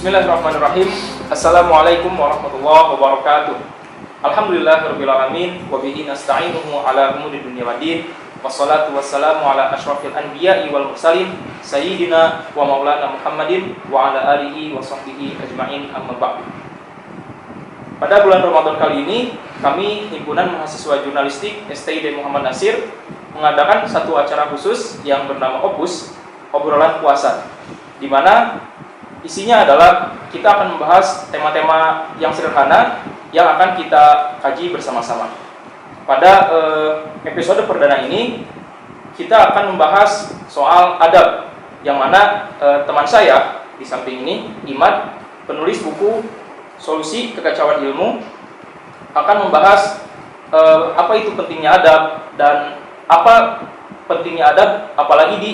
Bismillahirrahmanirrahim. Assalamualaikum warahmatullahi wabarakatuh. Alhamdulillahirabbil alamin wa bihi nasta'inuhu ala umuri dunya waddin. Wassalatu wassalamu ala asyrafil anbiya'i wal mursalin sayyidina wa maulana Muhammadin wa ala alihi wa sahbihi ajma'in, amma ba'du. Pada bulan Ramadan kali ini, kami Himpunan Mahasiswa Jurnalistik STID Muhammad Nasir mengadakan satu acara khusus yang bernama Opus, Obrolan Puasa, di mana isinya adalah kita akan membahas tema-tema yang sederhana yang akan kita kaji bersama-sama. Pada episode perdana ini kita akan membahas soal adab, yang mana teman saya di samping ini, Imad, penulis buku Solusi Kekacauan Ilmu, akan membahas apa itu pentingnya adab dan apa pentingnya adab apalagi di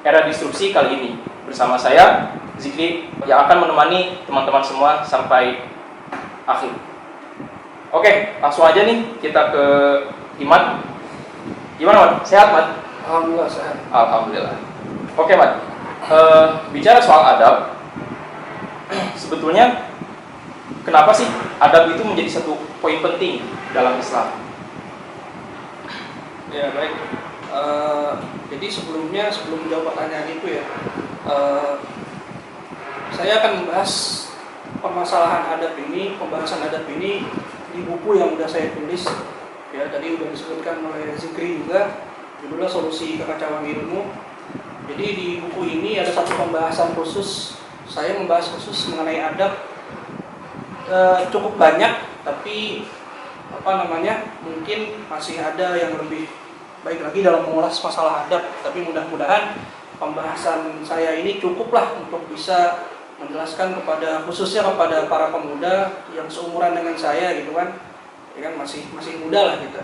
era disrupsi kali ini. Bersama saya Zikri yang akan menemani teman-teman semua sampai akhir. Oke, langsung aja nih kita ke Imad. Gimana, Mat? Sehat, Mat? Alhamdulillah sehat. Alhamdulillah. Oke, Mat. Bicara soal adab, sebetulnya kenapa sih adab itu menjadi satu poin penting dalam Islam? Ya, baik. Jadi sebelum menjawab pertanyaan itu ya, saya akan membahas permasalahan adab ini, pembahasan adab ini di buku yang sudah saya tulis. Ya, tadi sudah disebutkan oleh Zikri juga, judulnya Solusi Kekacauan Ilmu. Jadi di buku ini ada satu pembahasan khusus. Saya membahas khusus mengenai adab, cukup banyak, tapi mungkin masih ada yang lebih baik lagi dalam mengulas masalah adab. Tapi mudah-mudahan pembahasan saya ini cukuplah untuk bisa menjelaskan khususnya kepada para pemuda yang seumuran dengan saya gitu kan, ya kan masih muda lah kita,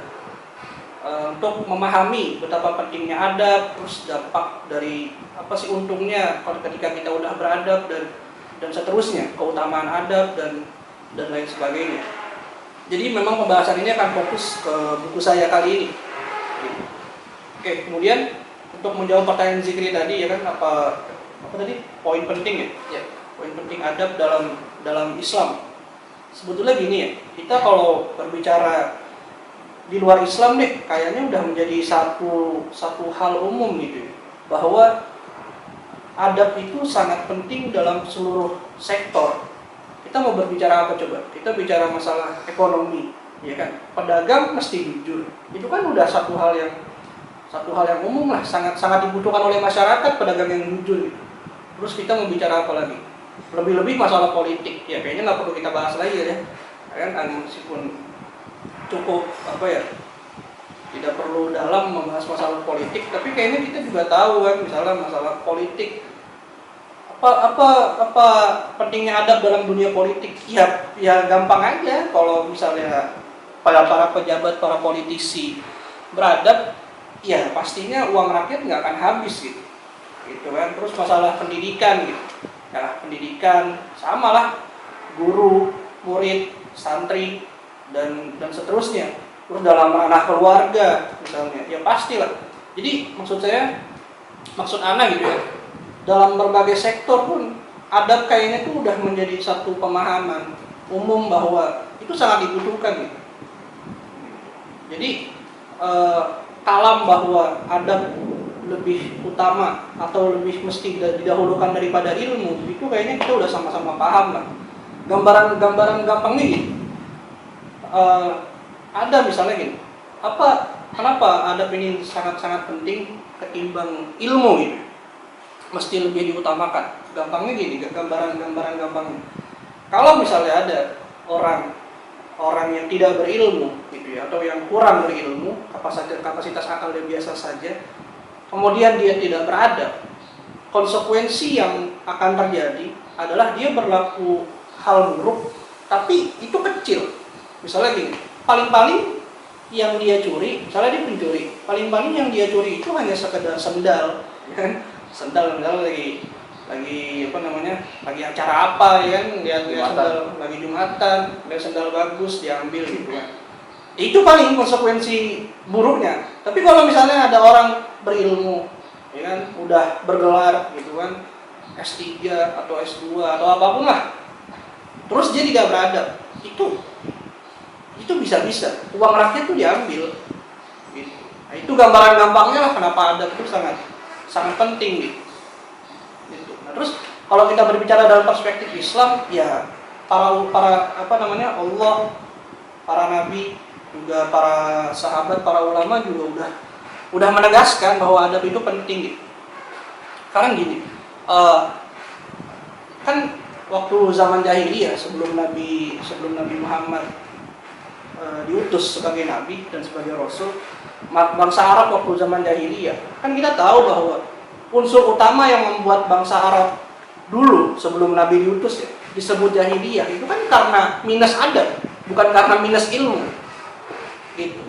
untuk memahami betapa pentingnya adab, terus dampak dari apa sih untungnya kalau ketika kita udah beradab dan seterusnya, keutamaan adab dan lain sebagainya. Jadi memang pembahasan ini akan fokus ke buku saya kali ini. Oke, kemudian untuk menjawab pertanyaan Zikri tadi ya kan, apa tadi poin penting ya? Ya, poin penting adab dalam Islam. Sebetulnya gini ya, kita kalau berbicara di luar Islam nih, kayaknya udah menjadi satu hal umum gitu, bahwa adab itu sangat penting dalam seluruh sektor. Kita mau berbicara apa coba? Kita bicara masalah ekonomi, ya kan? Pedagang mesti jujur. Itu kan udah satu hal yang umum lah, sangat dibutuhkan oleh masyarakat, pedagang yang jujur. Terus kita mau bicara apa lagi? Lebih-lebih masalah politik, ya kayaknya nggak perlu kita bahas lagi ya kan, meskipun cukup tidak perlu dalam membahas masalah politik, tapi kayaknya kita juga tahu kan, misalnya masalah politik, apa pentingnya adab dalam dunia politik. Ya gampang aja, kalau misalnya para pejabat, para politisi beradab, ya pastinya uang rakyat nggak akan habis gitu kan. Terus masalah pendidikan gitu, ya pendidikan sama lah, guru, murid, santri dan seterusnya. Terus dalam ranah keluarga misalnya, ya pastilah. Jadi maksud Ana gitu ya, dalam berbagai sektor pun adab kayaknya itu udah menjadi satu pemahaman umum bahwa itu sangat dibutuhkan gitu. Jadi kalam bahwa adab lebih utama atau lebih mesti didahulukan daripada ilmu, itu kayaknya kita udah sama-sama paham lah. Gambaran gampangnya gini, ada misalnya gini, kenapa adab ini sangat-sangat penting ketimbang ilmu gitu, mesti lebih diutamakan. Gampangnya gini, gambaran gampangnya, kalau misalnya ada orang yang tidak berilmu gitu ya, atau yang kurang berilmu, kapasitas akal dia biasa saja, kemudian dia tidak beradab, konsekuensi yang akan terjadi adalah dia berlaku hal buruk, tapi itu kecil. Misalnya gini, paling-paling yang dia curi, misalnya dia pencuri, paling-paling yang dia curi itu hanya sekedar sendal, kan? Sendal misalnya lagi acara apa ya kan, lihat sendal lagi Jumatan, lihat sendal bagus diambil gitu kan. Itu paling konsekuensi buruknya. Tapi kalau misalnya ada orang berilmu, ya kan, udah bergelar gitu kan, S3 atau S2 atau apapun lah, terus dia tidak beradab, itu bisa-bisa uang rakyat itu diambil gitu. Nah, itu gambaran gampangnya lah kenapa adab itu sangat sangat penting gitu. Nah, terus kalau kita berbicara dalam perspektif Islam, ya para Allah, para nabi, juga para sahabat, para ulama juga udah menegaskan bahwa adab itu penting gitu. Sekarang gini, kan waktu zaman jahiliyah sebelum Nabi Muhammad diutus sebagai nabi dan sebagai rasul, bangsa Arab waktu zaman jahiliyah, kan kita tahu bahwa unsur utama yang membuat bangsa Arab dulu sebelum Nabi diutus ya disebut jahiliyah itu kan karena minus adab, bukan karena minus ilmu gitu.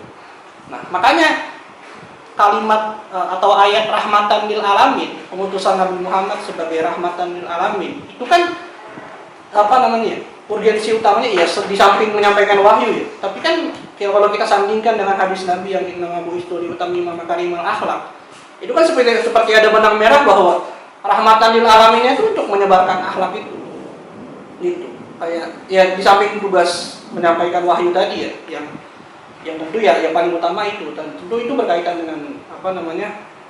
Nah, makanya kalimat atau ayat rahmatan lil alamin, pengutusan Nabi Muhammad sebagai rahmatan lil alamin, itu kan urgensi utamanya ya di samping menyampaikan wahyu ya, tapi kan kalau kita sandingkan dengan hadis Nabi yang inna bu'istu liutammima makarimal akhlak, itu kan seperti ada benang merah bahwa rahmatan lil alaminnya itu untuk menyebarkan akhlak itu gitu. Kayak ya di samping tugas menyampaikan wahyu tadi ya, yang tentu ya yang paling utama itu, dan tentu itu berkaitan dengan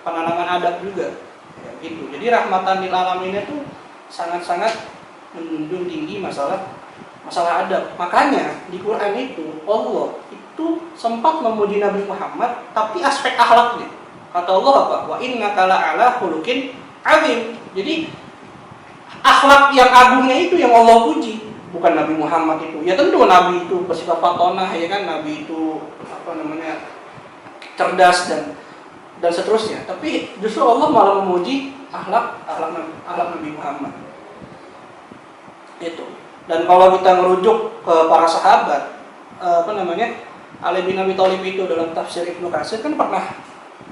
penanaman adab juga ya, gitu. Jadi rahmatan lil alamin itu sangat-sangat menjunjung tinggi masalah adab. Makanya di Quran itu Allah itu sempat memuji Nabi Muhammad tapi aspek akhlaknya. Kata Allah apa? Wa innaka la'ala khuluqin azim. Jadi akhlak yang agungnya itu yang Allah puji, bukan Nabi Muhammad itu. Ya tentu Nabi itu bersifat fatonah ya kan, Nabi itu cerdas dan seterusnya. Tapi justru Allah malah memuji akhlak Nabi Muhammad. Itu. Dan kalau kita merujuk ke para sahabat, Ali bin Abi Thalib itu dalam tafsir Ibnu Katsir kan pernah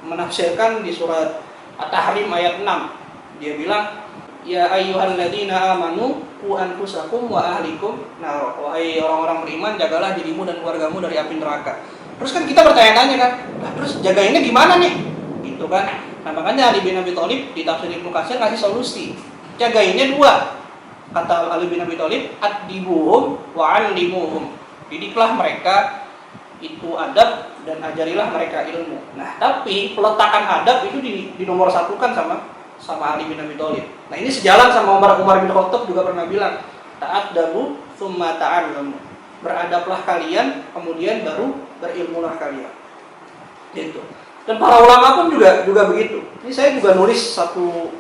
menafsirkan di surat At-Tahrim ayat 6. Dia bilang, ya ayyuhalladzina amanu qu anfusakum wa ahlikum nar. Wahai orang-orang beriman, jagalah dirimu dan keluargamu dari api neraka. Terus kan kita bertanya-tanya kan, terus jagainnya gimana nih? Gitu kan. Nah, makanya Ali bin Abi Thalib di tafsir Ibnu Katsir ngasih solusi. Jagainnya dua. Kata Ali bin Abi Thalib, ad-dibuhum wa 'allimuhum. Didiklah mereka itu adab dan ajarilah mereka ilmu. Nah, tapi peletakan adab itu dinomor satukan sama Ali bin Abi Thalib. Nah, ini sejalan sama Umar bin Khattab juga pernah bilang, ta'addabu tsumma ta'allamu. Beradablah kalian, kemudian baru berilmulah kalian. Gitu. Dan para ulama pun juga begitu. Ini saya juga nulis satu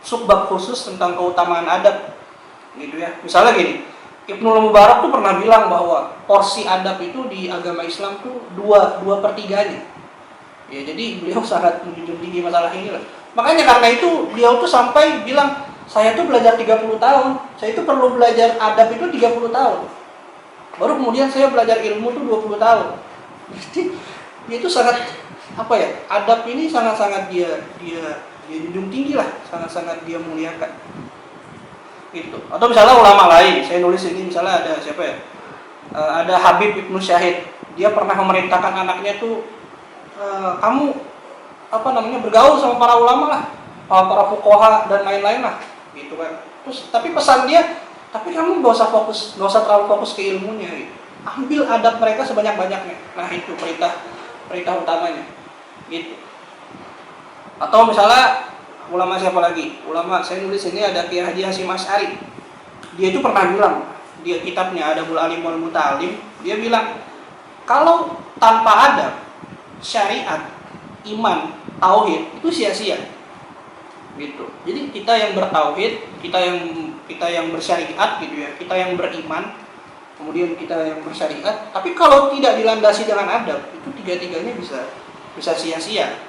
subbab khusus tentang keutamaan adab. Gitu ya. Misalnya gini, Ibnu Mubarak tuh pernah bilang bahwa porsi adab itu di agama Islam tuh 2/3-nya. Ya, jadi beliau sangat menjunjung tinggi masalah ini lah. Makanya karena itu beliau tuh sampai bilang, saya tuh belajar 30 tahun, saya itu perlu belajar adab itu 30 tahun. Baru kemudian saya belajar ilmu tuh 20 tahun. Jadi dia itu sangat adab ini sangat-sangat dia junjung tinggi lah, sangat-sangat dia muliakan. Gitu. Atau misalnya ulama lain, saya nulis ini misalnya ada siapa ya? Ada Habib Ibnu Syahid. Dia pernah memerintahkan anaknya tuh kamu bergaul sama para ulama lah, para fuqaha dan lain-lain lah, gitu kan. Terus tapi pesan dia, tapi kamu gak usah terlalu fokus ke ilmunya, gitu. Ambil adab mereka sebanyak-banyaknya. Nah, itu perintah utamanya, gitu. Atau misalnya ulama siapa lagi? Ulama saya nulis ini ada Kiai Haji Hasyim Asy'ari. Dia itu pernah bilang, dia kitabnya Adabul Alim wal Muta'allim, dia bilang kalau tanpa adab, syariat, iman, tauhid itu sia-sia. Gitu. Jadi kita yang bertauhid, kita yang bersyariat gitu ya, kita yang beriman, kemudian kita yang bersyariat, tapi kalau tidak dilandasi dengan adab, itu tiga-tiganya bisa sia-sia.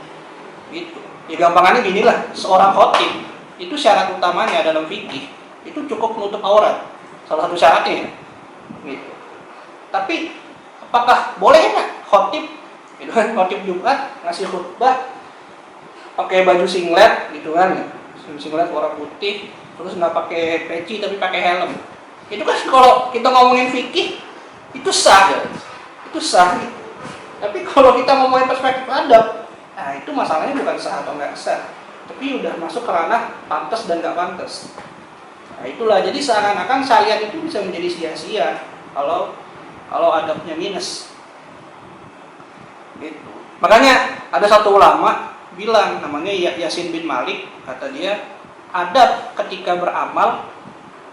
Gitu. Ya gampangannya ginilah, seorang khotib itu syarat utamanya dalam fikih itu cukup menutup aurat, salah satu syaratnya. Gitu. Tapi apakah boleh nggak khotib, gitu kan, khotib Jumat ngasih khutbah pakai baju singlet, gitu kan, singlet warna putih, terus nggak pakai peci tapi pakai helm? Itu kan kalau kita ngomongin fikih itu sah, itu sah. Tapi kalau kita ngomongin perspektif adab, nah itu masalahnya bukan sah atau nggak sah, tapi udah masuk ke ranah pantas dan nggak pantas. Nah itulah, jadi seakan-akan syariat itu bisa menjadi sia-sia kalau adabnya minus. Gitu. Makanya ada satu ulama bilang, namanya Yasin bin Malik, kata dia, adab ketika beramal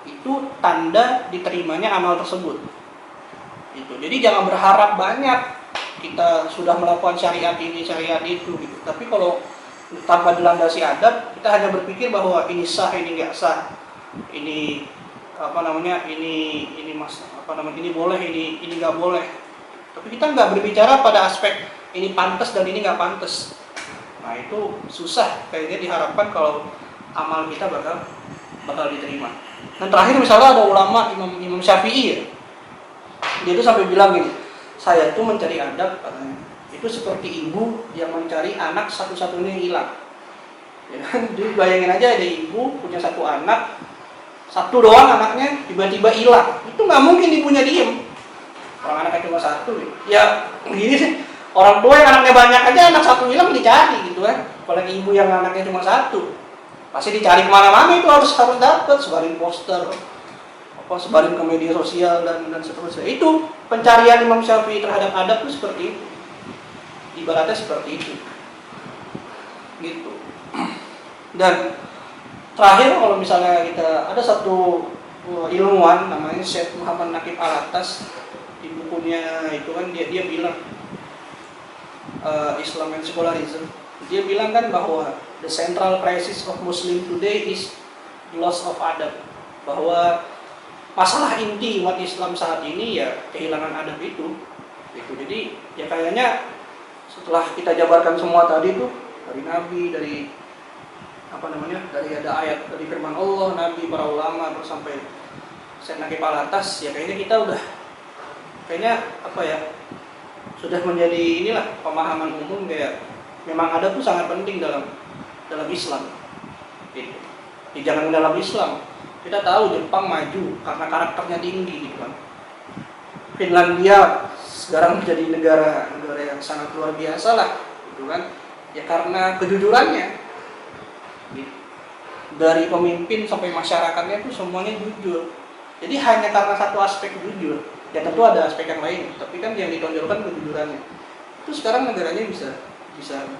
itu tanda diterimanya amal tersebut. Gitu. Jadi jangan berharap banyak kita sudah melakukan syariat ini, syariat itu, gitu. Tapi kalau tanpa dilandasi adab, kita hanya berpikir bahwa ini sah, ini nggak sah, ini ini boleh, ini nggak boleh. Tapi kita nggak berbicara pada aspek ini pantas dan ini nggak pantas. Nah itu susah kayaknya diharapkan kalau amal kita bakal diterima. Dan terakhir misalnya ada ulama Imam Syafi'i ya, dia itu sampai bilang gini, saya tuh mencari adab katanya, itu seperti ibu yang mencari anak satu-satunya yang hilang. Ya kan, jadi bayangin aja ada ibu punya satu anak, satu doang anaknya tiba-tiba hilang, itu nggak mungkin ibunya diem. Orang anaknya cuma satu, ya gini sih. Orang tua yang anaknya banyak aja, anak satu hilang dicari gitu kan. Apalagi ibu yang anaknya cuma satu, pasti dicari kemana-mana, itu harus dapat, sebarin poster, sebarin ke media sosial dan seterusnya. Itu pencarian Imam Syafi'i terhadap adab itu seperti itu. Ibaratnya seperti itu. Gitu. Dan terakhir kalau misalnya kita ada satu ilmuwan namanya Syekh Muhammad Naqib Al-Atas, di bukunya itu kan dia bilang Islam and Secularism, dia bilang kan bahwa the central crisis of Muslim today is loss of adab, bahwa masalah inti umat Islam saat ini ya kehilangan adab itu. Jadi ya kayaknya setelah kita jabarkan semua tadi tuh, dari Nabi, dari dari ada ayat dari firman Allah, Nabi, para ulama, terus sampai Syekh Naqib Al-Atas, ya kayaknya kita udah sudah menjadi inilah pemahaman umum kayak memang adab tuh sangat penting dalam Islam. Gitu. Jangan dalam Islam, kita tahu Jepang maju karena karakternya tinggi gitu kan. Finlandia sekarang menjadi negara yang sangat luar biasa lah gitu kan. Ya karena kejujurannya. Gitu. Dari pemimpin sampai masyarakatnya itu semuanya jujur. Jadi hanya karena satu aspek jujur. Ya tentu ada aspek yang lain, tapi kan yang ditonjolkan kejujurannya. Itu sekarang negaranya bisa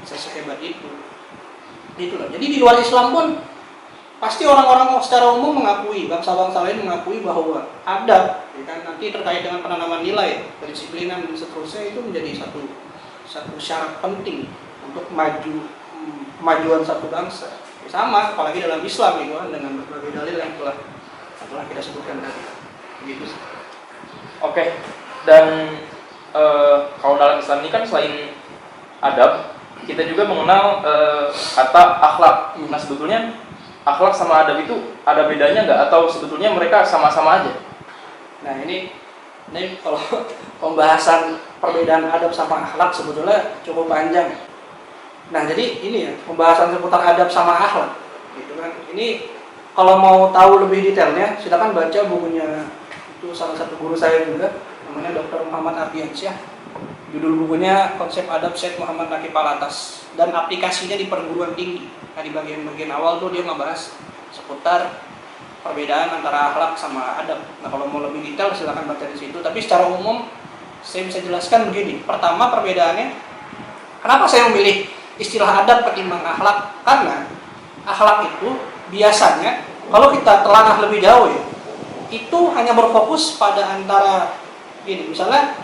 sehebat itu. Itulah. Jadi di luar Islam pun pasti orang-orang secara umum mengakui, bangsa-bangsa lain mengakui bahwa adab, ya kan, nanti terkait dengan penanaman nilai, kedisiplinan dan seterusnya, itu menjadi satu syarat penting untuk kemajuan satu bangsa. Ya, sama, apalagi dalam Islam gitu kan, dengan berbagai dalil yang telah kita sebutkan tadi. Begitu. Oke, dan kalau dalam Islam ini kan selain adab, kita juga mengenal kata akhlak. Nah sebetulnya akhlak sama adab itu ada bedanya nggak? Atau sebetulnya mereka sama-sama aja? Nah ini kalau pembahasan perbedaan adab sama akhlak sebetulnya cukup panjang. Nah jadi ini ya, pembahasan seputar adab sama akhlak gitu kan. Ini kalau mau tahu lebih detailnya, silakan baca bukunya. Itu salah satu guru saya juga, namanya Dr. Muhammad Ardiansyah. Judul bukunya Konsep Adab Syekh Muhammad Naqib Al-Atas, dan aplikasinya di perguruan tinggi. Nah di bagian awal tuh dia ngebahas seputar perbedaan antara akhlak sama adab. Nah kalau mau lebih detail silakan baca di situ. Tapi secara umum saya bisa jelaskan begini. Pertama, perbedaannya, kenapa saya memilih istilah adab ketimbang akhlak? Karena akhlak itu biasanya kalau kita telanah lebih jauh ya, itu hanya berfokus pada antara ini, misalnya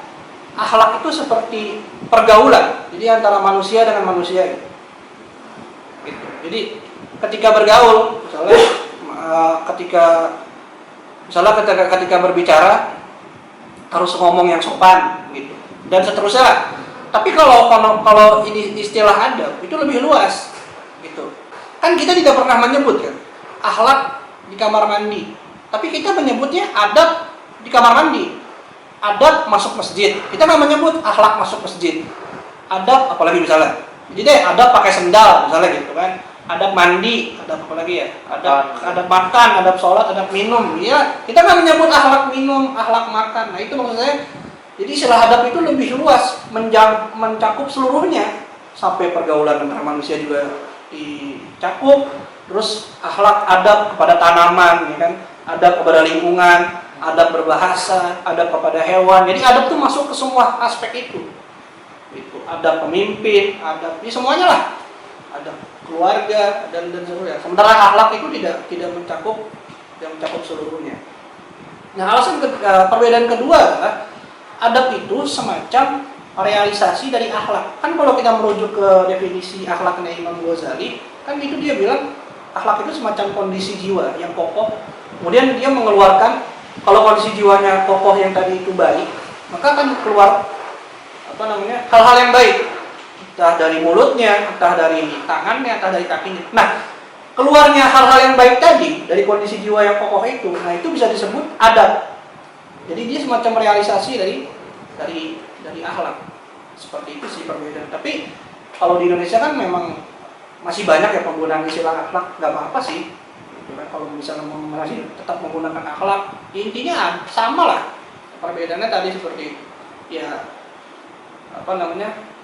akhlak itu seperti pergaulan, jadi antara manusia dengan manusia gitu. Jadi ketika bergaul, misalnya ketika berbicara harus ngomong yang sopan gitu, dan seterusnya. Tapi kalau ini istilah adab itu lebih luas gitu. Kan kita tidak pernah menyebut kan akhlak di kamar mandi, tapi kita menyebutnya adab di kamar mandi. Adab masuk masjid, kita nggak menyebut akhlak masuk masjid. Adab apalagi misalnya, jadi adab pakai sendal misalnya gitu kan. Adab mandi, adab apa lagi ya? Adab makan, adab sholat, adab minum. Ya, kita nggak menyebut akhlak minum, akhlak makan. Nah itu maksud saya. Jadi istilah adab itu lebih luas, mencakup seluruhnya, sampai pergaulan antara manusia juga dicakup, terus akhlak adab kepada tanaman, ya kan, adab kepada lingkungan, adab berbahasa, adab kepada hewan. Jadi adab tuh masuk ke semua aspek itu. Itu adab pemimpin, adab ini semuanya lah. Adab keluarga dan seterusnya. Sementara akhlak itu tidak mencakup seluruhnya. Nah, perbedaan kedua adalah adab itu semacam realisasi dari akhlak. Kan kalau kita merujuk ke definisi akhlaknya Imam Ghazali, kan itu dia bilang akhlak itu semacam kondisi jiwa yang kokoh. Kemudian dia mengeluarkan, kalau kondisi jiwanya kokoh yang tadi itu baik, maka akan keluar hal-hal yang baik, entah dari mulutnya, entah dari tangannya, entah dari kakinya. Nah, keluarnya hal-hal yang baik tadi dari kondisi jiwa yang kokoh itu, nah itu bisa disebut adab. Jadi dia semacam realisasi dari akhlak. Seperti itu sih perbedaan. Tapi kalau di Indonesia kan memang masih banyak ya penggunaan istilah akhlak, nggak apa-apa sih. Kalau misalnya masih tetap menggunakan akhlak, intinya sama lah. Perbedaannya tadi seperti ya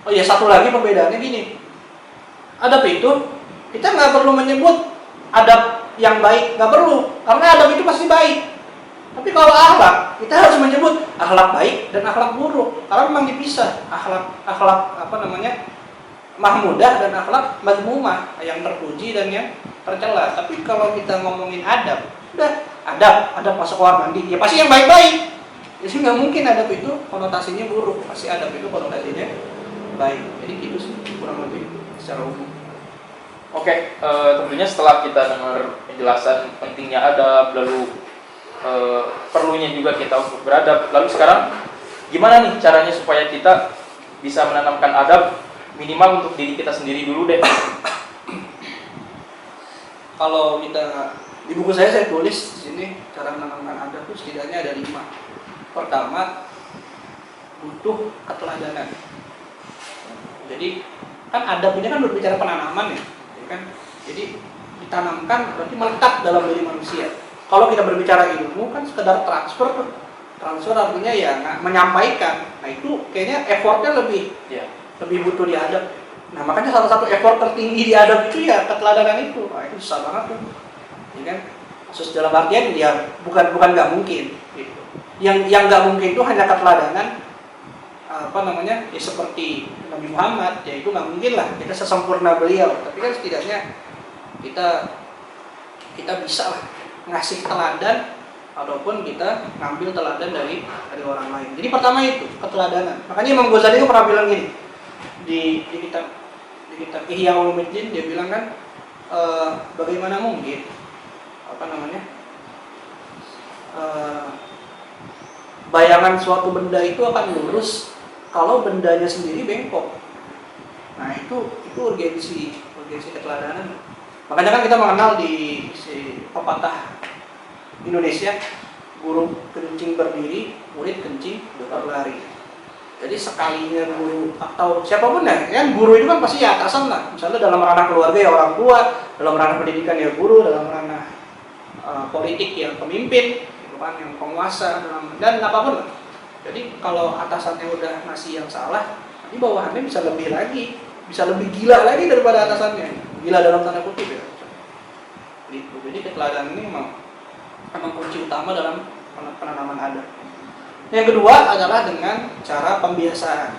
Oh ya, satu lagi perbedaannya gini. Adab itu kita nggak perlu menyebut adab yang baik, nggak perlu, karena adab itu pasti baik. Tapi kalau akhlak, kita harus menyebut akhlak baik dan akhlak buruk, karena memang dipisah akhlak mahmudah dan akhlak mazmumah, yang terpuji dan yang tercela. Tapi kalau kita ngomongin adab, udah adab masuk kamar mandi, ya pasti yang baik-baik. Jadi nggak mungkin adab itu konotasinya buruk, pasti adab itu konotasinya baik. Jadi gitu sih kurang lebih secara umum. Oke, tentunya setelah kita dengar penjelasan pentingnya adab, lalu perlunya juga kita untuk beradab. Lalu sekarang gimana nih caranya supaya kita bisa menanamkan adab minimal untuk diri kita sendiri dulu deh. Kalau kita di buku saya tulis di sini cara menanamkan adab itu setidaknya ada 5. Pertama, butuh keteladanan. Jadi kan adab ini kan berbicara penanaman ya kan? Jadi ditanamkan berarti melekat dalam diri manusia. Kalau kita berbicara ilmu kan sekedar transfer artinya ya menyampaikan. Nah itu kayaknya effortnya lebih butuh di adab. Nah makanya salah satu effort tertinggi di adab itu ya keteladanan itu. Nah itu susah banget tuh, ya kan? Khusus dalam artian ya bukan nggak mungkin. Gitu. Yang nggak mungkin itu hanya keteladanan ya seperti Nabi Muhammad, ya itu nggak mungkin lah kita sesempurna beliau. Tapi kan setidaknya kita bisa lah ngasih teladan ataupun kita ngambil teladan dari orang lain. Jadi pertama itu keteladanan. Makanya Imam Ghazali itu pernah bilang gini di kitab Ihya Ulumuddin, dia bilang kan bagaimana mungkin bayangan suatu benda itu akan lurus kalau bendanya sendiri bengkok. Nah itu urgensi keteladanan. Makanya kan kita mengenal di pepatah Indonesia, guru kencing berdiri, murid kencing berlari. Jadi sekalinya guru atau siapapun ya, kan guru itu kan pasti ya atasan lah. Misalnya dalam ranah keluarga ya orang tua, dalam ranah pendidikan ya guru, dalam ranah politik ya pemimpin, gitu kan, yang penguasa dan apapun lah. Jadi kalau atasannya udah ngasih yang salah, nanti bawahannya bisa lebih gila lagi daripada atasannya. Gila dalam tanda kutip ya. Jadi keteladanan ini memang kunci utama dalam penanaman adab. Yang kedua adalah dengan cara pembiasaan.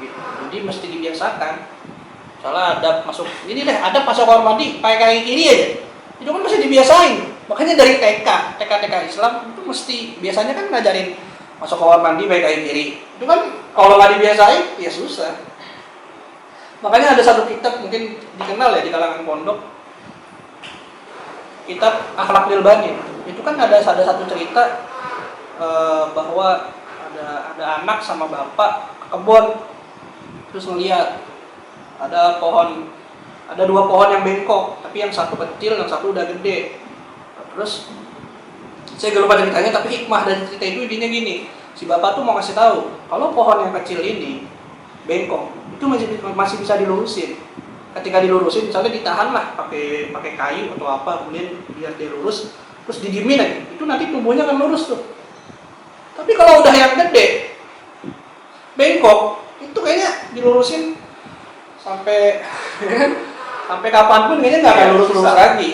Gitu. Jadi mesti dibiasakan. Soalnya adab masuk kamar mandi pakai kaki kiri aja. Itu kan mesti dibiasain. Makanya dari TK Islam itu mesti biasanya kan ngajarin masuk kamar mandi pakai kaki kiri. Itu kan kalau nggak dibiasain ya susah. Makanya ada satu kitab mungkin dikenal ya di kalangan pondok, kitab Akhlak Lil Banin. Itu kan ada satu cerita bahwa ada anak sama bapak ke kebun, terus ngeliat ada dua pohon yang bengkok, tapi yang satu kecil, yang satu udah gede. Terus saya gak lupa ceritanya, tapi hikmah dari cerita itu intinya gini, si bapak tuh mau kasih tahu kalau pohon yang kecil ini bengkok itu masih bisa dilurusin. Ketika dilurusin, misalnya ditahan lah pakai kayu atau apa, kemudian biar dia lurus, terus didiemin aja, itu nanti tumbuhnya akan lurus tuh. Tapi kalau udah yang gede, bengkok, itu kayaknya dilurusin sampai sampai kapanpun kayaknya nggak akan Iya, lurus-lurus susah. lagi.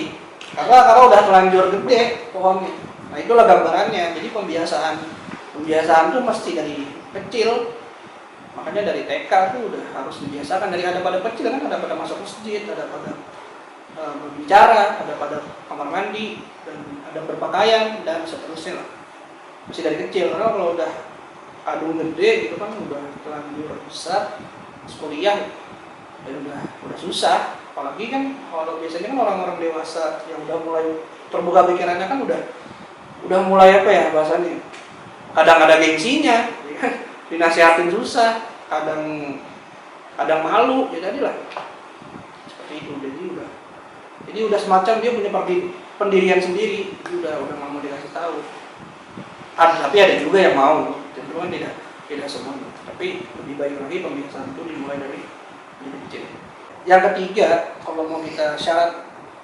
Karena udah terlanjur gede pohonnya. Nah itulah gambarannya. Jadi pembiasaan tuh mesti dari kecil. Makanya dari TK tuh udah harus dibiasakan, dari ada pada kecil kan, ada pada masuk masjid, ada pada berbicara, ada pada kamar mandi, dan ada berpakaian dan seterusnya lah. Masih dari kecil, karena kalau udah kadung gede gitu kan udah terlanjur besar, kuliah dan udah susah. Apalagi kan kalau biasanya kan orang-orang dewasa yang udah mulai terbuka pikirannya kan udah mulai apa ya bahasanya, kadang ada gengsinya, ya kan? Dinasihatin susah, kadang malu, ya tadi lah seperti itu. Jadi udah semacam dia punya pendirian sendiri, udah nggak mau dikasih tahu. Tapi ada juga yang mau, tentu kan tidak semua. Tapi lebih baik lagi pembiasaan itu dimulai dari kecil. Yang ketiga, kalau mau kita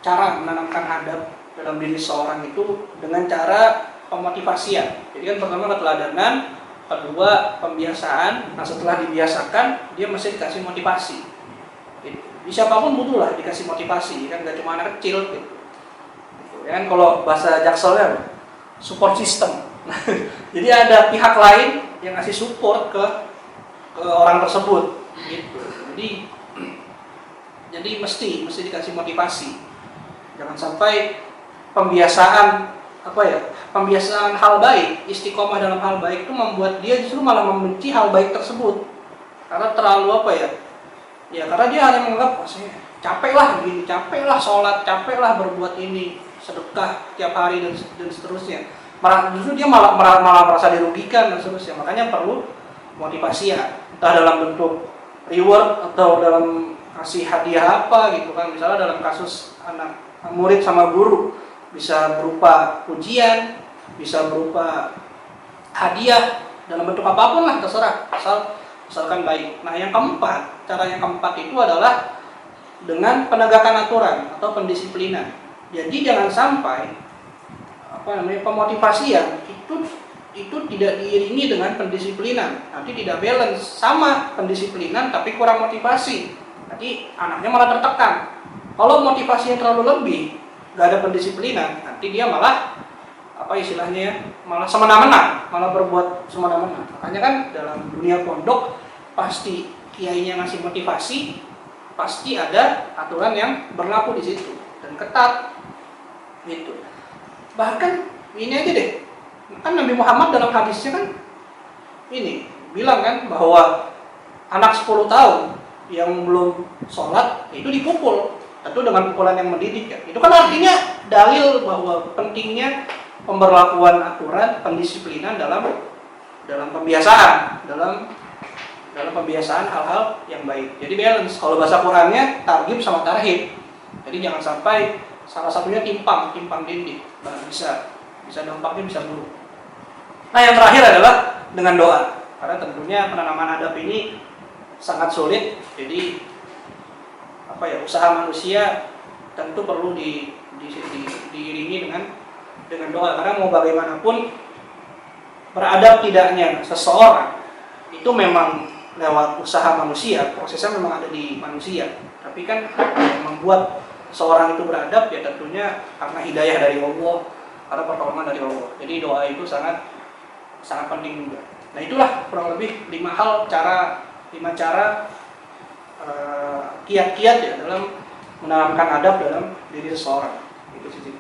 cara menanamkan adab dalam diri seorang itu dengan cara pemotivasian. Jadi kan pertama keteladanan, kedua pembiasaan. Nah setelah dibiasakan dia mesti dikasih motivasi. Di siapapun butuh lah dikasih motivasi, kan gak cuma anak kecil gitu. Ya kan kalau bahasa Jakselnya support system. Jadi ada pihak lain yang ngasih support ke orang tersebut gitu. Jadi mesti dikasih motivasi. Jangan sampai pembiasaan hal baik, istiqomah dalam hal baik itu membuat dia justru malah membenci hal baik tersebut. Karena terlalu ya karena dia hanya menganggap saya capek lah sholat, capek lah berbuat ini, sedekah tiap hari dan seterusnya. Justru dia malah merasa dirugikan dan seterusnya. Makanya perlu motivasi ya, entah dalam bentuk reward atau dalam kasih hadiah apa gitu kan. Misalnya dalam kasus anak murid sama guru bisa berupa ujian, bisa berupa hadiah, dalam bentuk apapun lah terserah, asalkan baik. Nah cara yang keempat itu adalah dengan penegakan aturan atau pendisiplinan. Jadi jangan sampai pemotivasian itu tidak diiringi dengan pendisiplinan. Nanti tidak balance, sama pendisiplinan tapi kurang motivasi. Nanti anaknya malah tertekan. Kalau motivasinya terlalu lebih, nggak ada pendisiplinan, nanti dia malah malah semena-mena, malah berbuat semena-mena. Makanya kan dalam dunia pondok pasti kiainya ngasih motivasi, pasti ada aturan yang berlaku di situ dan ketat gitu. Bahkan ini aja deh, kan Nabi Muhammad dalam hadisnya kan ini bilang kan bahwa anak 10 tahun yang belum sholat itu dipukul, tentu dengan pukulan yang mendidik ya. Itu kan artinya dalil bahwa pentingnya pemberlakuan aturan pendisiplinan dalam pembiasaan, dalam pembiasaan hal-hal yang baik. Jadi balance. Kalau bahasa Qurannya targhib sama tarhib. Jadi jangan sampai salah satunya timpang dinding. Bisa dampaknya bisa buruk. Nah, yang terakhir adalah dengan doa. Karena tentunya penanaman adab ini sangat sulit. Jadi usaha manusia tentu perlu diiringi dengan doa. Karena mau bagaimanapun beradab tidaknya seseorang itu memang lewat usaha manusia, prosesnya memang ada di manusia. Tapi kan yang membuat seorang itu beradab ya tentunya karena hidayah dari Allah, karena pertolongan dari Allah. Jadi doa itu sangat penting juga. Nah itulah kurang lebih 5 cara kiat-kiat ya dalam menanamkan adab dalam diri seseorang. Itu sih.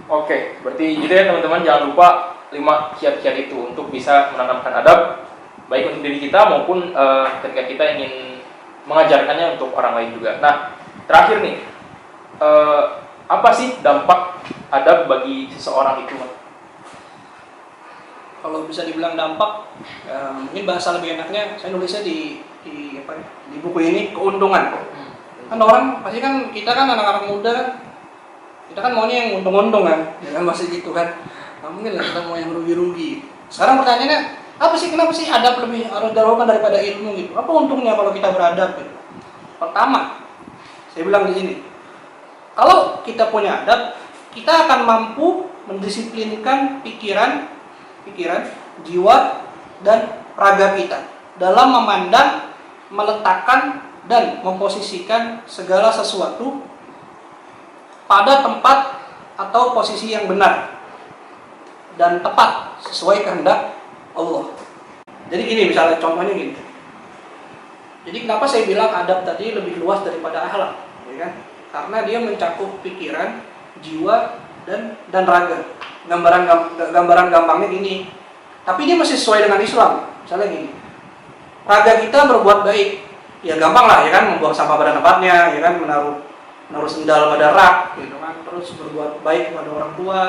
Oke, berarti gitu ya teman-teman, jangan lupa 5 kiat-kiat itu untuk bisa menanamkan adab baik untuk diri kita maupun ketika kita ingin mengajarkannya untuk orang lain juga. Nah, terakhir nih, apa sih dampak adab bagi seseorang itu? Kalau bisa dibilang dampak, mungkin bahasa lebih enaknya saya nulisnya di buku ini, keuntungan. Kan orang pasti kan kita kan anak-anak muda kan, kita kan maunya yang untung-untung kan, ya kan masih gitu kan. Nah, mungkin lah kita mau yang rugi-rugi. Sekarang pertanyaannya, kenapa sih adab lebih harus didahulukan daripada ilmu gitu? Apa untungnya kalau kita beradab gitu? Pertama, saya bilang di sini, kalau kita punya adab, kita akan mampu mendisiplinkan pikiran, jiwa dan raga kita dalam memandang, meletakkan dan memposisikan segala sesuatu pada tempat atau posisi yang benar dan tepat sesuai kehendak Allah. Jadi gini, misalnya contohnya gini. Jadi kenapa saya bilang adab tadi lebih luas daripada akhlak, ya kan? Karena dia mencakup pikiran, jiwa, dan raga. Gambaran gampangnya gini. Tapi dia masih sesuai dengan Islam. Misalnya gini. Raga kita berbuat baik, ya gampang lah, ya kan, membuang sampah pada tempatnya, ya kan, menaruh sendal pada rak, gitu kan, terus berbuat baik kepada orang tua,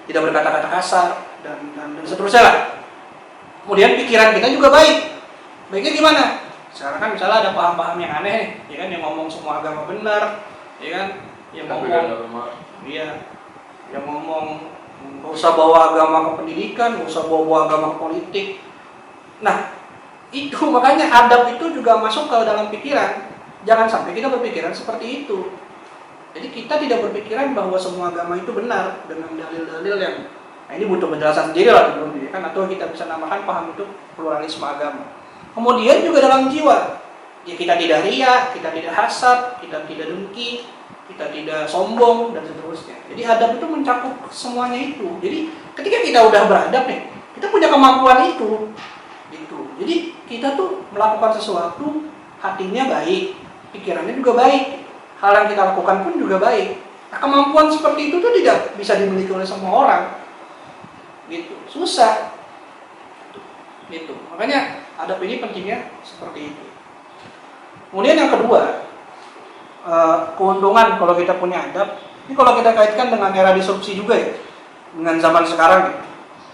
tidak berkata-kata kasar, dan seterusnya lah. Kemudian pikiran kita juga baik. Baiknya gimana? Sekarang kan misalnya ada paham-paham yang aneh, ya kan, yang ngomong semua agama benar, ya kan, yang ngomong, iya, yang ngomong nggak usah bawa agama ke pendidikan, nggak usah bawa agama ke politik. Nah, itu makanya adab itu juga masuk ke dalam pikiran. Jangan sampai kita berpikiran seperti itu. Jadi kita tidak berpikiran bahwa semua agama itu benar dengan dalil-dalil yang, nah ini butuh penjelasan sendiri lah, kan, atau kita bisa namakan paham itu pluralisme agama. Kemudian juga dalam jiwa, ya kita tidak riya, kita tidak hasad, kita tidak dengki, kita tidak sombong, dan seterusnya. Jadi adab itu mencakup semuanya itu. Jadi ketika kita udah beradab nih, kita punya kemampuan itu. Jadi kita tuh melakukan sesuatu, hatinya baik, pikirannya juga baik, hal yang kita lakukan pun juga baik. Nah, kemampuan seperti itu tuh tidak bisa dimiliki oleh semua orang, gitu, susah, gitu. Makanya adab ini pentingnya seperti itu. Kemudian yang kedua, keuntungan kalau kita punya adab. Ini kalau kita kaitkan dengan era disrupsi juga ya, dengan zaman sekarang ya.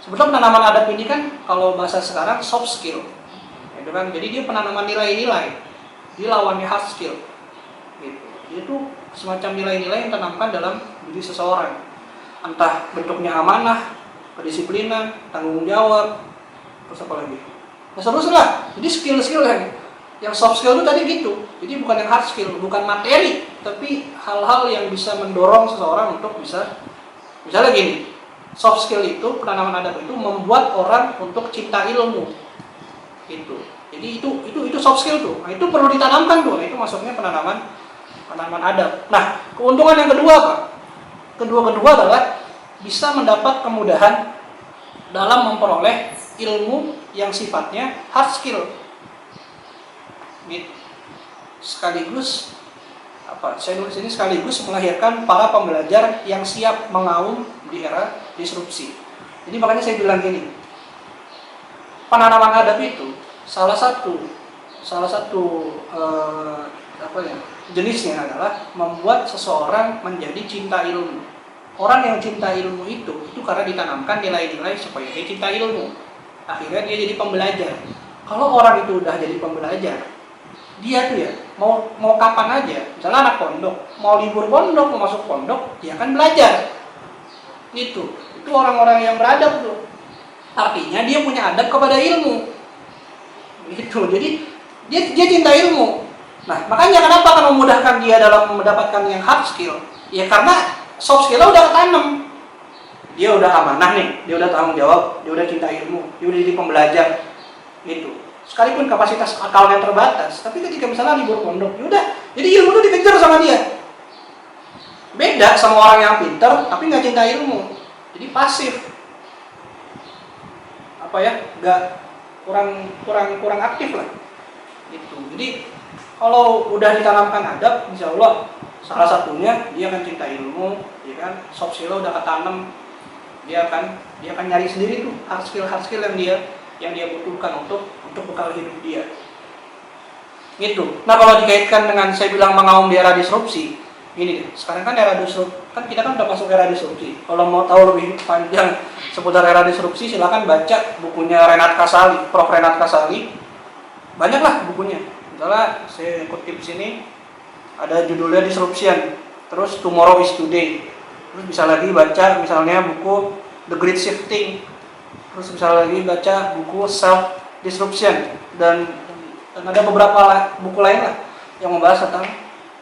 Sebetulnya penanaman adab ini kan kalau bahasa sekarang soft skill, gitu kan. Jadi dia penanaman nilai-nilai, dia lawannya hard skill, gitu. Itu semacam nilai-nilai yang ditanamkan dalam diri seseorang, entah bentuknya amanah, kedisiplinan, tanggung jawab, terus apa lagi? Nah, seterusnya. Jadi skill-skill yang soft skill itu tadi gitu. Jadi bukan yang hard skill, bukan materi, tapi hal-hal yang bisa mendorong seseorang untuk bisa, misalnya gini. Soft skill itu, penanaman adab itu membuat orang untuk cinta ilmu, gitu. Jadi itu soft skill tuh. Nah, itu perlu ditanamkan tuh. Nah, itu masuknya penanaman adab. Nah, keuntungan yang kedua apa? Kedua adalah bisa mendapat kemudahan dalam memperoleh ilmu yang sifatnya hard skill. Gitu. Sekaligus saya nulis ini sekaligus melahirkan para pembelajar yang siap mengaum di era disrupsi. Jadi makanya saya bilang gini, penanaman adab itu salah satu jenisnya adalah membuat seseorang menjadi cinta ilmu. Orang yang cinta ilmu itu karena ditanamkan nilai-nilai supaya dia cinta ilmu. Akhirnya dia jadi pembelajar. Kalau orang itu udah jadi pembelajar, dia tuh ya mau kapan aja, misalnya anak pondok, mau libur pondok, mau masuk pondok, dia akan belajar. Itu orang-orang yang beradab tuh. Artinya dia punya adab kepada ilmu. Gitu. Jadi dia cinta ilmu. Nah, makanya kenapa akan memudahkan dia dalam mendapatkan yang hard skill? Ya karena soft skill-nya udah ketanam. Dia udah amanah nih, dia udah tanggung jawab, dia udah cinta ilmu, dia udah jadi pembelajar. Gitu. Sekalipun kapasitas akalnya terbatas, tapi ketika misalnya libur pondok, yaudah, jadi ilmu itu dikejar sama dia. Beda sama orang yang pintar tapi nggak cinta ilmu, jadi pasif, nggak kurang aktif lah. Gitu. Jadi kalau udah ditanamkan adab, insya Allah salah satunya dia akan cinta ilmu, ya kan, soft skill udah ketanam, dia akan nyari sendiri tuh hard skill yang dia butuhkan untuk bekal hidup dia. Gitu. Nah, kalau dikaitkan dengan saya bilang mengaum di era disrupsi, ini deh. Sekarang kan era disrupsi, kan kita kan udah masuk era disrupsi. Kalau mau tahu lebih panjang seputar era disrupsi, silakan baca bukunya Renat Kasali, Prof. Renat Kasali. Banyaklah bukunya. Misalnya saya kutip sini ada judulnya Disruption, terus Tomorrow is Today. Terus bisa lagi baca misalnya buku The Great Shifting. Terus bisa lagi baca buku Self Disruption dan ada beberapa buku lain lah yang membahas tentang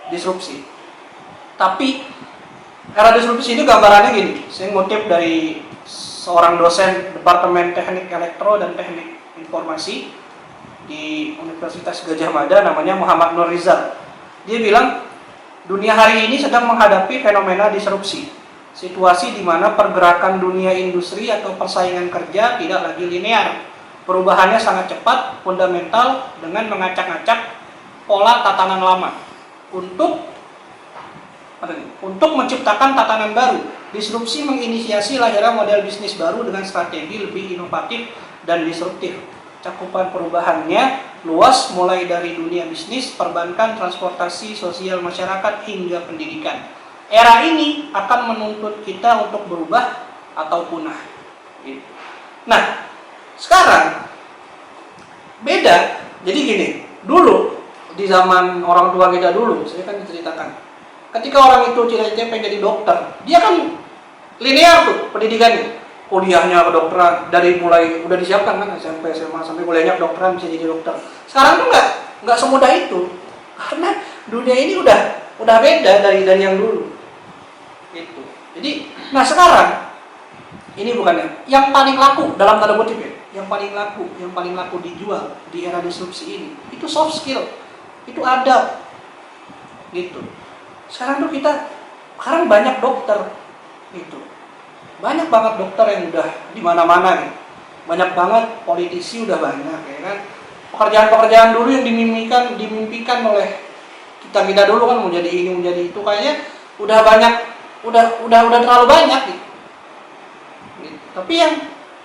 disrupsi. Tapi era disrupsi itu gambarannya gini, saya ngutip dari seorang dosen Departemen Teknik Elektro dan Teknik Informasi di Universitas Gadjah Mada, namanya Muhammad Nur Rizal. Dia bilang, dunia hari ini sedang menghadapi fenomena disrupsi. Situasi di mana pergerakan dunia industri atau persaingan kerja tidak lagi linear. Perubahannya sangat cepat, fundamental, dengan mengacak-acak pola tatanan lama. Untuk menciptakan tatanan baru, disrupsi menginisiasi lahirnya model bisnis baru dengan strategi lebih inovatif dan disruptif. Cakupan perubahannya luas, mulai dari dunia bisnis, perbankan, transportasi, sosial masyarakat, hingga pendidikan. Era ini akan menuntut kita untuk berubah atau punah. Nah, sekarang beda. Jadi gini, dulu di zaman orang tua kita dulu, saya kan diceritakan, ketika orang itu cita-citanya pengen jadi dokter, dia kan linear tuh pendidikannya. Kuliahnya kedokteran dari mulai udah disiapkan kan SMP, SMA sampai kuliahnya kedokteran bisa jadi dokter. Sekarang tuh nggak semudah itu, karena dunia ini udah beda dari yang dulu. Gitu. Jadi, nah sekarang ini bukannya yang paling laku dalam tanda kutip ya, yang paling laku dijual di era disrupsi ini itu soft skill, itu adab. Gitu. Sekarang tuh sekarang banyak dokter gitu. Banyak banget dokter yang udah di mana-mana gitu. Banyak banget politisi udah banyak ya kan. Pekerjaan-pekerjaan dulu yang dimimpikan oleh kita dulu kan mau jadi ini, mau jadi itu, kayaknya udah banyak, udah terlalu banyak gitu. Tapi yang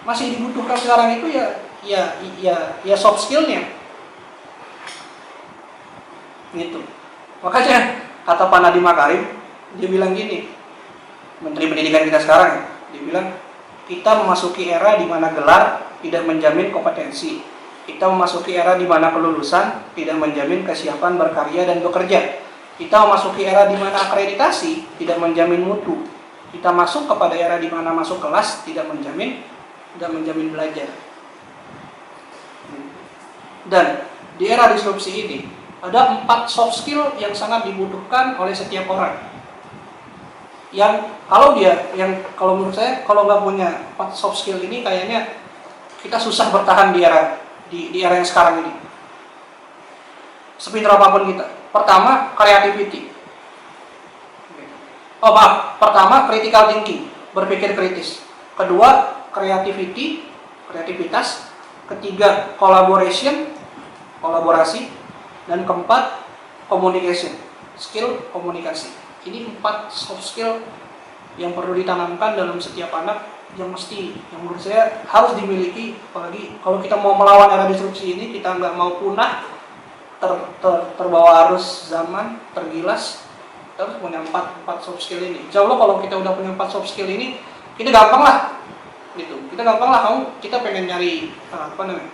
masih dibutuhkan sekarang itu ya soft skillnya. Gitu. Makanya kata Pak Nadiem Makarim, dia bilang gini, Menteri Pendidikan kita sekarang ya, dia bilang, kita memasuki era di mana gelar tidak menjamin kompetensi. Kita memasuki era di mana kelulusan tidak menjamin kesiapan berkarya dan bekerja. Kita memasuki era di mana akreditasi tidak menjamin mutu. Kita masuk kepada era di mana masuk kelas tidak menjamin belajar. Dan di era disrupsi ini ada 4 soft skill yang sangat dibutuhkan oleh setiap orang. Yang kalau menurut saya, kalau nggak punya 4 soft skill ini, kayaknya kita susah bertahan di era yang sekarang ini. Sepintar apapun kita. Pertama, creativity. Pertama, critical thinking, berpikir kritis. Kedua, kreativitas. Ketiga, kolaborasi. Dan keempat, communication, skill komunikasi. Ini 4 soft skill yang perlu ditanamkan dalam setiap anak, yang menurut saya harus dimiliki. Apalagi kalau kita mau melawan era disrupsi ini, kita nggak mau punah, terbawa arus zaman, tergilas, kita harus punya 4 soft skill ini. Insya Allah kalau kita udah punya 4 soft skill ini, kita gampang lah gitu. Kita pengen nyari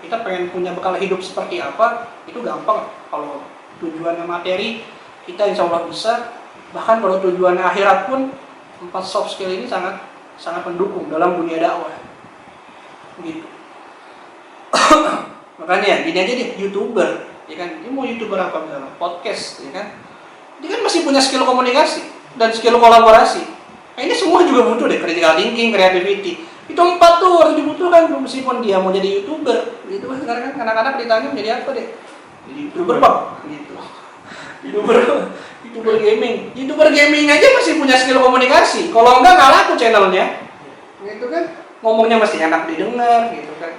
kita pengen punya bekal hidup seperti apa, itu gampang. Kalau tujuannya materi, kita insya Allah bisa. Bahkan kalau tujuannya akhirat pun, 4 soft skill ini sangat mendukung dalam dunia dakwah. Gitu. Makanya gini aja deh, YouTuber, ya kan? Dia mau YouTuber apa misalnya? Podcast, ya kan? Dia kan masih punya skill komunikasi dan skill kolaborasi. Nah, ini semua juga butuh deh, critical thinking, creativity. Itu 4 tuh harus dibutuhkan meskipun dia mau jadi YouTuber. Gitu kan sekarang kan anak-anak ditanya menjadi apa deh? Jadi YouTuber Bang, gitu. YouTuber gaming aja masih punya skill komunikasi. Kalau enggak laku channelnya. Gitu kan. Ngomongnya mesti enak didengar gitu kan.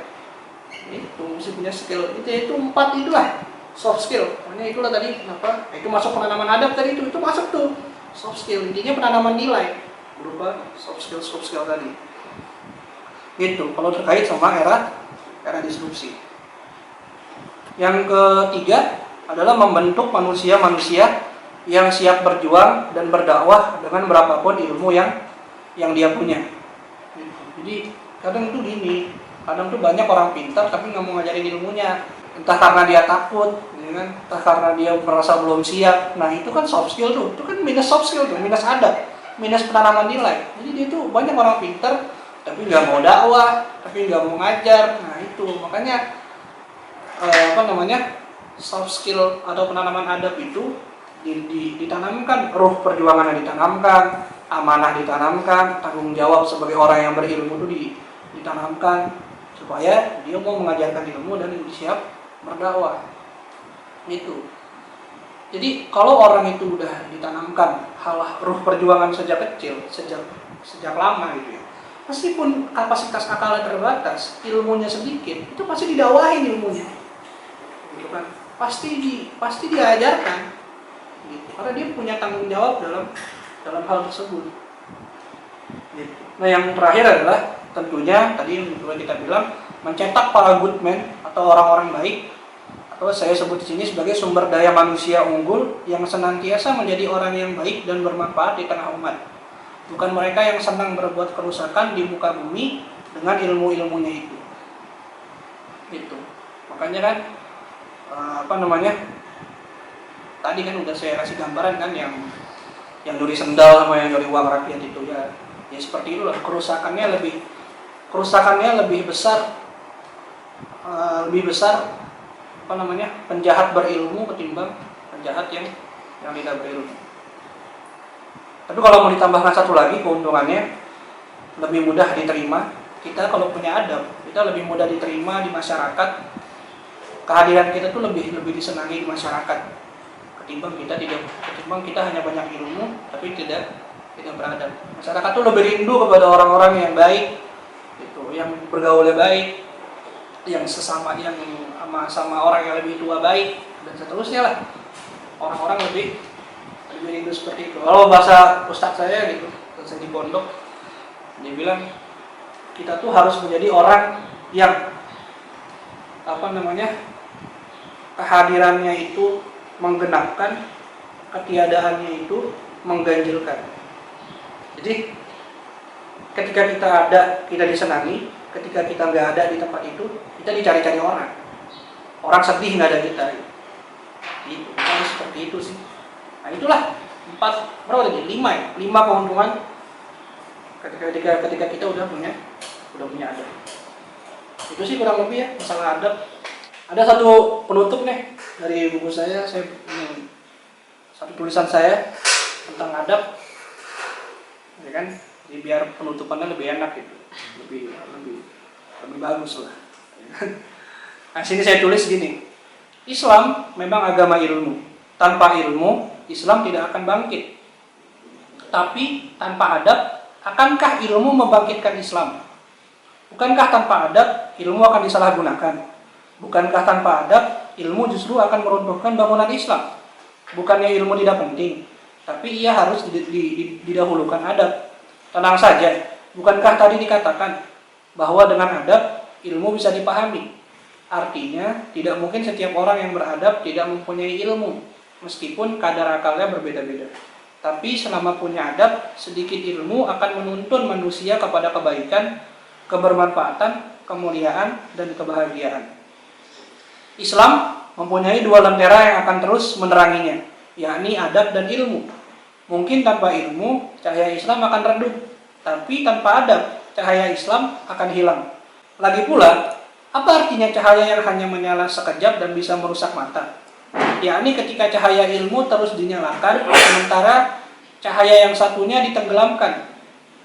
Itu mesti punya skill. Itu 4 itulah soft skill. Makanya itulah tadi kenapa? Itu masuk penanaman adab tadi itu masuk tuh. Soft skill intinya penanaman nilai berupa soft skill tadi. Gitu. Kalau terkait sama era disrupsi. Yang ketiga adalah membentuk manusia-manusia yang siap berjuang dan berdakwah dengan berapapun ilmu yang dia punya. Jadi kadang tuh banyak orang pintar tapi nggak mau ngajarin ilmunya, entah karena dia takut, ya kan? Entah karena dia merasa belum siap. Nah itu kan soft skill tuh, itu kan minus soft skill tuh, minus adab, minus penanaman nilai. Jadi dia tuh banyak orang pintar tapi nggak mau dakwah, tapi nggak mau ngajar. Nah itu makanya soft skill atau penanaman adab itu ditanamkan, ruh perjuangan ditanamkan, amanah ditanamkan, tanggung jawab sebagai orang yang berilmu itu ditanamkan supaya dia mau mengajarkan ilmu dan siap berdakwah. Gitu. Jadi kalau orang itu udah ditanamkan ruh perjuangan sejak kecil, sejak lama gitu ya, meskipun kapasitas akalnya terbatas, ilmunya sedikit, itu pasti didakwahin ilmunya, gitu kan? Pasti diajarkan, gitu. Karena dia punya tanggung jawab dalam hal tersebut. Gitu. Nah yang terakhir adalah tentunya tadi yang kita bilang mencetak para good man atau orang-orang baik, atau saya sebut di sini sebagai sumber daya manusia unggul yang senantiasa menjadi orang yang baik dan bermanfaat di tengah umat. Bukan mereka yang senang berbuat kerusakan di muka bumi dengan ilmu-ilmunya itu. Gitu. Makanya kan tadi kan udah saya kasih gambaran kan yang nyuri sendal sama yang nyuri uang rakyat itu ya seperti itulah, kerusakannya lebih besar penjahat berilmu ketimbang penjahat yang tidak berilmu. Tapi kalau mau ditambahkan satu lagi keuntungannya, lebih mudah diterima. Kita kalau punya adab, kita lebih mudah diterima di masyarakat. Kehadiran kita tuh lebih disenangi di masyarakat ketimbang kita hanya banyak ilmu tapi tidak beradab. Masyarakat tuh lebih rindu kepada orang-orang yang baik, gitu, yang bergaulnya baik, yang sama orang yang lebih tua baik, dan seterusnya lah. Orang-orang lebih rindu seperti itu. Kalau bahasa ustadz saya gitu, saya di pondok, dia bilang kita tuh harus menjadi orang yang kehadirannya itu menggenapkan, ketiadaannya itu mengganjilkan. Jadi ketika kita ada, kita disenangi. Ketika kita nggak ada di tempat itu, kita dicari-cari orang. Orang sedih nggak ada kita. Gitu. Seperti itu sih. Nah itulah 5 keuntungan ketika kita udah punya adab. Itu sih kurang lebih ya masalah adab. Ada satu penutup nih dari buku saya satu tulisan saya tentang adab, ya kan? Jadi biar penutupannya lebih enak gitu, lebih bagus lah. Nah sini saya tulis gini, Islam memang agama ilmu. Tanpa ilmu, Islam tidak akan bangkit. Tapi tanpa adab, akankah ilmu membangkitkan Islam? Bukankah tanpa adab, ilmu akan disalahgunakan? Bukankah tanpa adab, ilmu justru akan meruntuhkan bangunan Islam? Bukannya ilmu tidak penting, tapi ia harus didahulukan adab. Tenang saja, bukankah tadi dikatakan bahwa dengan adab, ilmu bisa dipahami? Artinya, tidak mungkin setiap orang yang beradab tidak mempunyai ilmu, meskipun kadar akalnya berbeda-beda. Tapi selama punya adab, sedikit ilmu akan menuntun manusia kepada kebaikan, kebermanfaatan, kemuliaan, dan kebahagiaan. Islam mempunyai 2 lentera yang akan terus meneranginya, yakni adab dan ilmu. Mungkin tanpa ilmu, cahaya Islam akan redup, tapi tanpa adab, cahaya Islam akan hilang. Lagi pula, apa artinya cahaya yang hanya menyala sekejap dan bisa merusak mata? Yakni ketika cahaya ilmu terus dinyalakan, sementara cahaya yang satunya ditenggelamkan.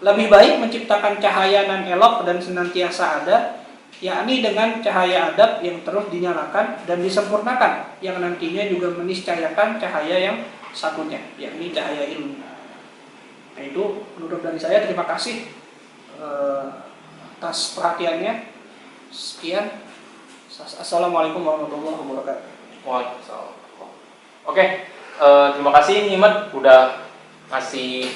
Lebih baik menciptakan cahaya nan elok dan senantiasa ada, yakni dengan cahaya adab yang terus dinyalakan dan disempurnakan, yang nantinya juga meniscayakan cahaya yang satunya, yakni cahaya ilmu. Nah itu penutup dari saya. Terima kasih atas perhatiannya. Sekian. Assalamualaikum warahmatullahi wabarakatuh. Waalaikumsalam. Oke, terima kasih Nyimat udah ngasih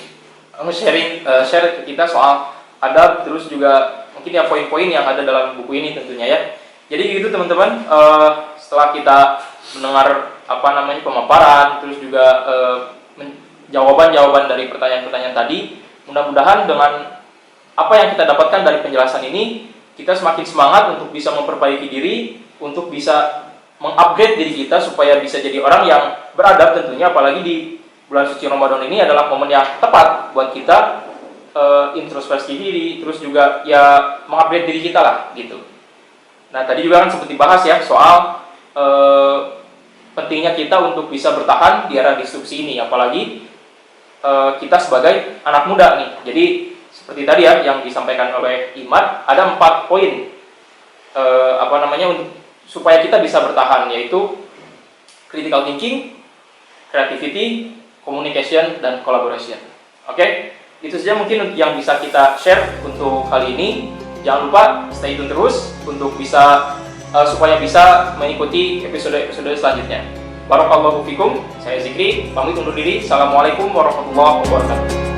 share ke kita soal adab, terus juga mungkin ya poin-poin yang ada dalam buku ini tentunya ya. Jadi gitu teman-teman, setelah kita mendengar pemaparan, terus juga jawaban-jawaban dari pertanyaan-pertanyaan tadi, mudah-mudahan dengan apa yang kita dapatkan dari penjelasan ini, kita semakin semangat untuk bisa memperbaiki diri, untuk bisa mengupgrade diri kita supaya bisa jadi orang yang beradab tentunya, apalagi di bulan suci Ramadan ini adalah momen yang tepat buat kita introspeksi diri, terus juga ya mengupgrade diri kita lah gitu. Nah tadi juga kan sempat dibahas ya soal pentingnya kita untuk bisa bertahan di era disrupsi ini, apalagi kita sebagai anak muda nih. Jadi seperti tadi ya yang disampaikan oleh Imad, ada 4 poin untuk supaya kita bisa bertahan, yaitu critical thinking, creativity, communication, dan collaboration. Oke, itu saja mungkin yang bisa kita share untuk kali ini. Jangan lupa stay tune terus untuk bisa supaya bisa mengikuti episode-episode selanjutnya. Barakallahu fikum. Saya Zikri, pamit undur diri. Assalamualaikum warahmatullahi wabarakatuh.